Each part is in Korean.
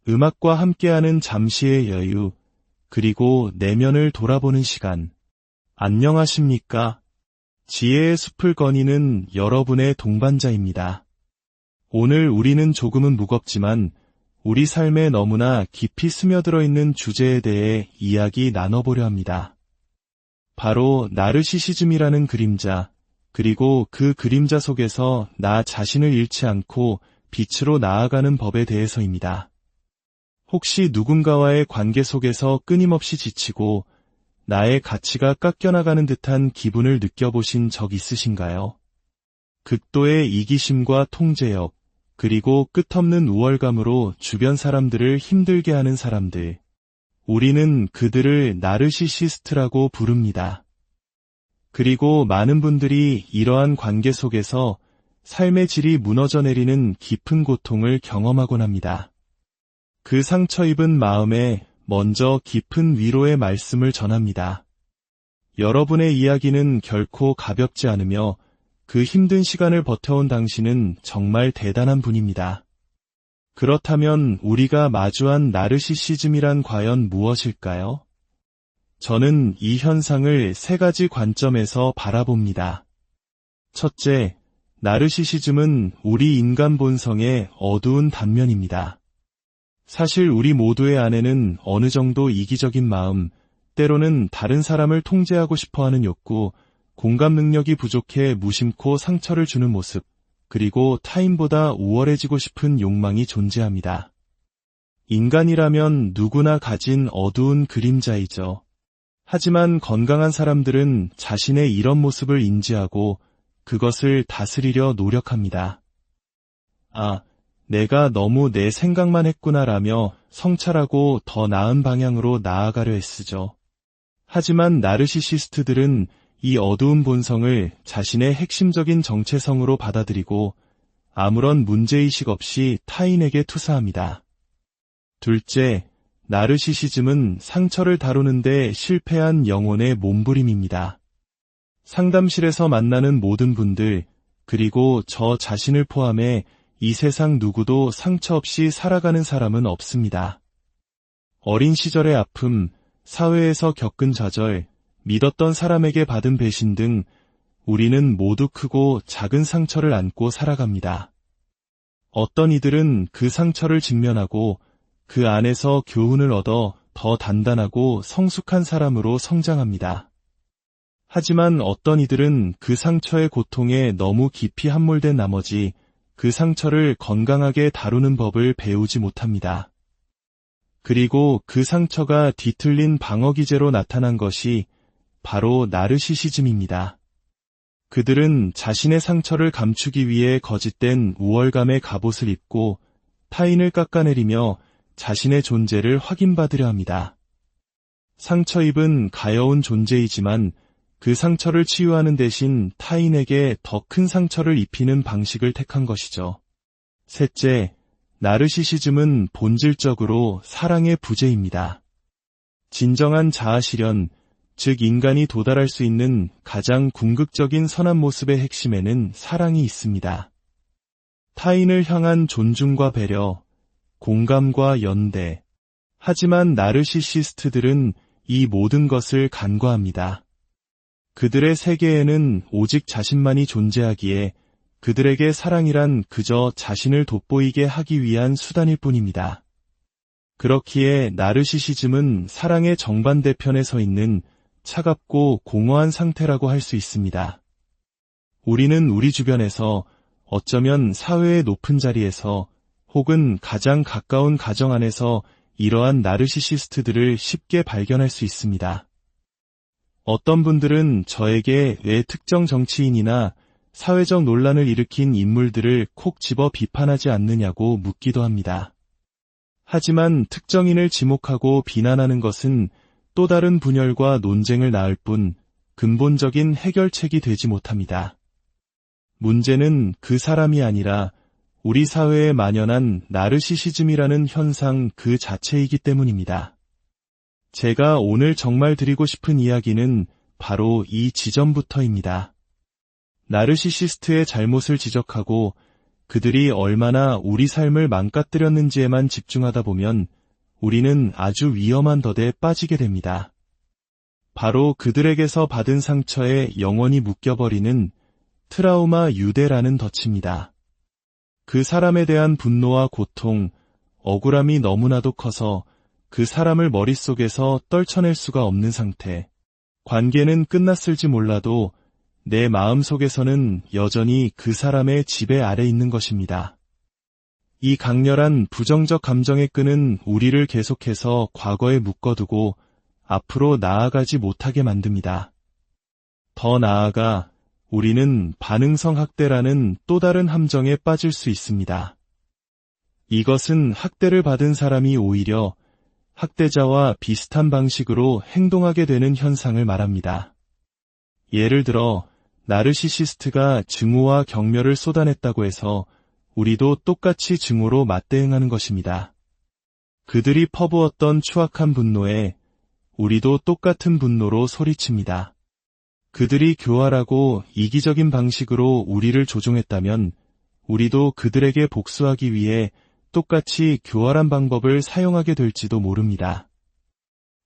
음악과 함께하는 잠시의 여유, 그리고 내면을 돌아보는 시간. 안녕하십니까? 지혜의 숲을 거니는 여러분의 동반자입니다. 오늘 우리는 조금은 무겁지만 우리 삶에 너무나 깊이 스며들어 있는 주제에 대해 이야기 나눠보려 합니다. 바로 나르시시즘이라는 그림자, 그리고 그 그림자 속에서 나 자신을 잃지 않고 빛으로 나아가는 법에 대해서입니다. 혹시 누군가와의 관계 속에서 끊임없이 지치고 나의 가치가 깎여나가는 듯한 기분을 느껴보신 적 있으신가요? 극도의 이기심과 통제력, 그리고 끝없는 우월감으로 주변 사람들을 힘들게 하는 사람들. 우리는 그들을 나르시시스트라고 부릅니다. 그리고 많은 분들이 이러한 관계 속에서 삶의 질이 무너져 내리는 깊은 고통을 경험하곤 합니다. 그 상처 입은 마음에 먼저 깊은 위로의 말씀을 전합니다. 여러분의 이야기는 결코 가볍지 않으며 그 힘든 시간을 버텨온 당신은 정말 대단한 분입니다. 그렇다면 우리가 마주한 나르시시즘이란 과연 무엇일까요? 저는 이 현상을 세 가지 관점에서 바라봅니다. 첫째, 나르시시즘은 우리 인간 본성의 어두운 단면입니다. 사실 우리 모두의 안에는 어느 정도 이기적인 마음, 때로는 다른 사람을 통제하고 싶어하는 욕구, 공감 능력이 부족해 무심코 상처를 주는 모습, 그리고 타인보다 우월해지고 싶은 욕망이 존재합니다. 인간이라면 누구나 가진 어두운 그림자이죠. 하지만 건강한 사람들은 자신의 이런 모습을 인지하고 그것을 다스리려 노력합니다. 내가 너무 내 생각만 했구나라며 성찰하고 더 나은 방향으로 나아가려 애쓰죠. 하지만 나르시시스트들은 이 어두운 본성을 자신의 핵심적인 정체성으로 받아들이고 아무런 문제의식 없이 타인에게 투사합니다. 둘째, 나르시시즘은 상처를 다루는데 실패한 영혼의 몸부림입니다. 상담실에서 만나는 모든 분들, 그리고 저 자신을 포함해 이 세상 누구도 상처 없이 살아가는 사람은 없습니다. 어린 시절의 아픔, 사회에서 겪은 좌절, 믿었던 사람에게 받은 배신 등 우리는 모두 크고 작은 상처를 안고 살아갑니다. 어떤 이들은 그 상처를 직면하고 그 안에서 교훈을 얻어 더 단단하고 성숙한 사람으로 성장합니다. 하지만 어떤 이들은 그 상처의 고통에 너무 깊이 함몰된 나머지 그 상처를 건강하게 다루는 법을 배우지 못합니다. 그리고 그 상처가 뒤틀린 방어기제로 나타난 것이 바로 나르시시즘입니다. 그들은 자신의 상처를 감추기 위해 거짓된 우월감의 갑옷을 입고 타인을 깎아내리며 자신의 존재를 확인받으려 합니다. 상처 입은 가여운 존재이지만 그 상처를 치유하는 대신 타인에게 더 큰 상처를 입히는 방식을 택한 것이죠. 셋째, 나르시시즘은 본질적으로 사랑의 부재입니다. 진정한 자아실현, 즉 인간이 도달할 수 있는 가장 궁극적인 선한 모습의 핵심에는 사랑이 있습니다. 타인을 향한 존중과 배려, 공감과 연대. 하지만 나르시시스트들은 이 모든 것을 간과합니다. 그들의 세계에는 오직 자신만이 존재하기에 그들에게 사랑이란 그저 자신을 돋보이게 하기 위한 수단일 뿐입니다. 그렇기에 나르시시즘은 사랑의 정반대편에 서 있는 차갑고 공허한 상태라고 할 수 있습니다. 우리는 우리 주변에서 어쩌면 사회의 높은 자리에서 혹은 가장 가까운 가정 안에서 이러한 나르시시스트들을 쉽게 발견할 수 있습니다. 어떤 분들은 저에게 왜 특정 정치인이나 사회적 논란을 일으킨 인물들을 콕 집어 비판하지 않느냐고 묻기도 합니다. 하지만 특정인을 지목하고 비난하는 것은 또 다른 분열과 논쟁을 낳을 뿐 근본적인 해결책이 되지 못합니다. 문제는 그 사람이 아니라 우리 사회에 만연한 나르시시즘이라는 현상 그 자체이기 때문입니다. 제가 오늘 정말 드리고 싶은 이야기는 바로 이 지점부터입니다. 나르시시스트의 잘못을 지적하고 그들이 얼마나 우리 삶을 망가뜨렸는지에만 집중하다 보면 우리는 아주 위험한 덫에 빠지게 됩니다. 바로 그들에게서 받은 상처에 영원히 묶여버리는 트라우마 유대라는 덫입니다. 그 사람에 대한 분노와 고통, 억울함이 너무나도 커서 그 사람을 머릿속에서 떨쳐낼 수가 없는 상태. 관계는 끝났을지 몰라도 내 마음속에서는 여전히 그 사람의 지배 아래 있는 것입니다. 이 강렬한 부정적 감정의 끈은 우리를 계속해서 과거에 묶어두고 앞으로 나아가지 못하게 만듭니다. 더 나아가 우리는 반응성 학대라는 또 다른 함정에 빠질 수 있습니다. 이것은 학대를 받은 사람이 오히려 학대자와 비슷한 방식으로 행동하게 되는 현상을 말합니다. 예를 들어 나르시시스트가 증오와 경멸을 쏟아냈다고 해서 우리도 똑같이 증오로 맞대응하는 것입니다. 그들이 퍼부었던 추악한 분노에 우리도 똑같은 분노로 소리칩니다. 그들이 교활하고 이기적인 방식으로 우리를 조종했다면 우리도 그들에게 복수하기 위해 똑같이 교활한 방법을 사용하게 될지도 모릅니다.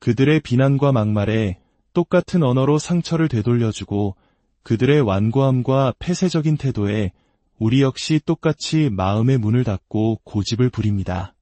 그들의 비난과 막말에 똑같은 언어로 상처를 되돌려주고 그들의 완고함과 폐쇄적인 태도에 우리 역시 똑같이 마음의 문을 닫고 고집을 부립니다.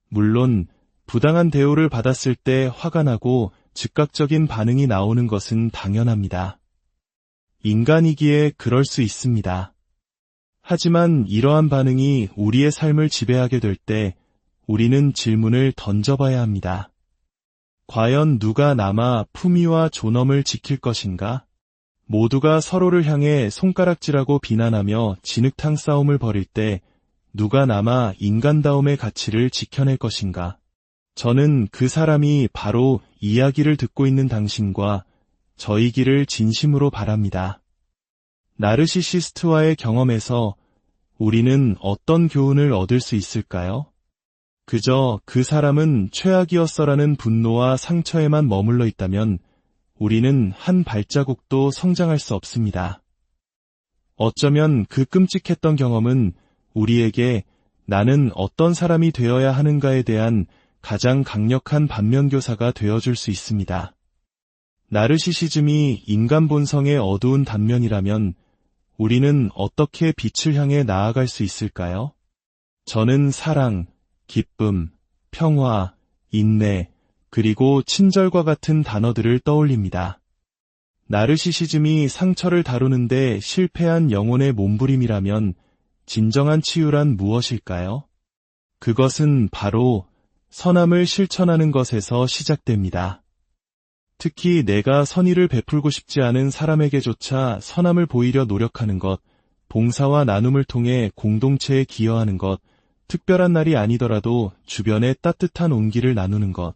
물론 부당한 대우를 받았을 때 화가 나고 즉각적인 반응이 나오는 것은 당연합니다. 인간이기에 그럴 수 있습니다. 하지만 이러한 반응이 우리의 삶을 지배하게 될 때 우리는 질문을 던져봐야 합니다. 과연 누가 남아 품위와 존엄을 지킬 것인가? 모두가 서로를 향해 손가락질하고 비난하며 진흙탕 싸움을 벌일 때 누가 남아 인간다움의 가치를 지켜낼 것인가? 저는 그 사람이 바로 이야기를 듣고 있는 당신과 저이기를 진심으로 바랍니다. 나르시시스트와의 경험에서 우리는 어떤 교훈을 얻을 수 있을까요? 그저 그 사람은 최악이었어라는 분노와 상처에만 머물러 있다면 우리는 한 발자국도 성장할 수 없습니다. 어쩌면 그 끔찍했던 경험은 우리에게 나는 어떤 사람이 되어야 하는가에 대한 가장 강력한 반면교사가 되어줄 수 있습니다. 나르시시즘이 인간 본성의 어두운 단면이라면 우리는 어떻게 빛을 향해 나아갈 수 있을까요? 저는 사랑, 기쁨, 평화, 인내, 그리고 친절과 같은 단어들을 떠올립니다. 나르시시즘이 상처를 다루는데 실패한 영혼의 몸부림이라면 진정한 치유란 무엇일까요? 그것은 바로 선함을 실천하는 것에서 시작됩니다. 특히 내가 선의를 베풀고 싶지 않은 사람에게조차 선함을 보이려 노력하는 것, 봉사와 나눔을 통해 공동체에 기여하는 것, 특별한 날이 아니더라도 주변에 따뜻한 온기를 나누는 것.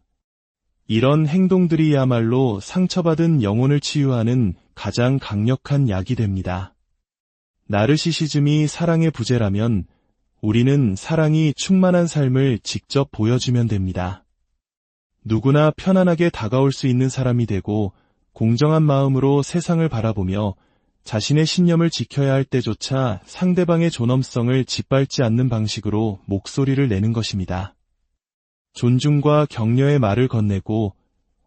이런 행동들이야말로 상처받은 영혼을 치유하는 가장 강력한 약이 됩니다. 나르시시즘이 사랑의 부재라면 우리는 사랑이 충만한 삶을 직접 보여주면 됩니다. 누구나 편안하게 다가올 수 있는 사람이 되고 공정한 마음으로 세상을 바라보며 자신의 신념을 지켜야 할 때조차 상대방의 존엄성을 짓밟지 않는 방식으로 목소리를 내는 것입니다. 존중과 격려의 말을 건네고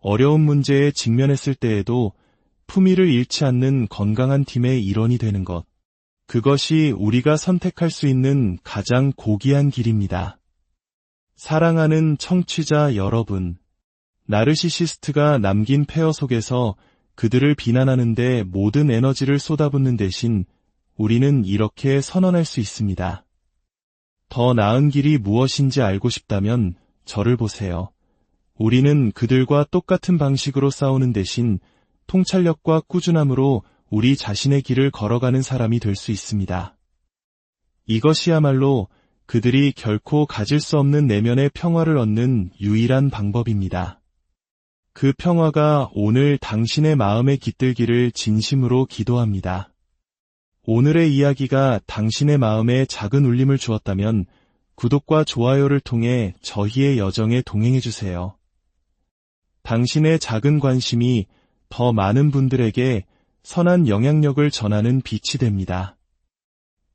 어려운 문제에 직면했을 때에도 품위를 잃지 않는 건강한 팀의 일원이 되는 것. 그것이 우리가 선택할 수 있는 가장 고귀한 길입니다. 사랑하는 청취자 여러분, 나르시시스트가 남긴 폐허 속에서 그들을 비난하는데 모든 에너지를 쏟아붓는 대신 우리는 이렇게 선언할 수 있습니다. 더 나은 길이 무엇인지 알고 싶다면 저를 보세요. 우리는 그들과 똑같은 방식으로 싸우는 대신 통찰력과 꾸준함으로 우리 자신의 길을 걸어가는 사람이 될 수 있습니다. 이것이야말로 그들이 결코 가질 수 없는 내면의 평화를 얻는 유일한 방법입니다. 그 평화가 오늘 당신의 마음에 깃들기를 진심으로 기도합니다. 오늘의 이야기가 당신의 마음에 작은 울림을 주었다면 구독과 좋아요를 통해 저희의 여정에 동행해주세요. 당신의 작은 관심이 더 많은 분들에게 선한 영향력을 전하는 빛이 됩니다.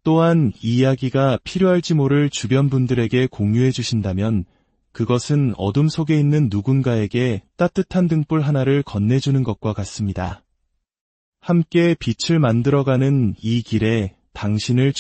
또한 이 이야기가 필요할지 모를 주변 분들에게 공유해 주신다면 그것은 어둠 속에 있는 누군가에게 따뜻한 등불 하나를 건네주는 것과 같습니다. 함께 빛을 만들어가는 이 길에 당신을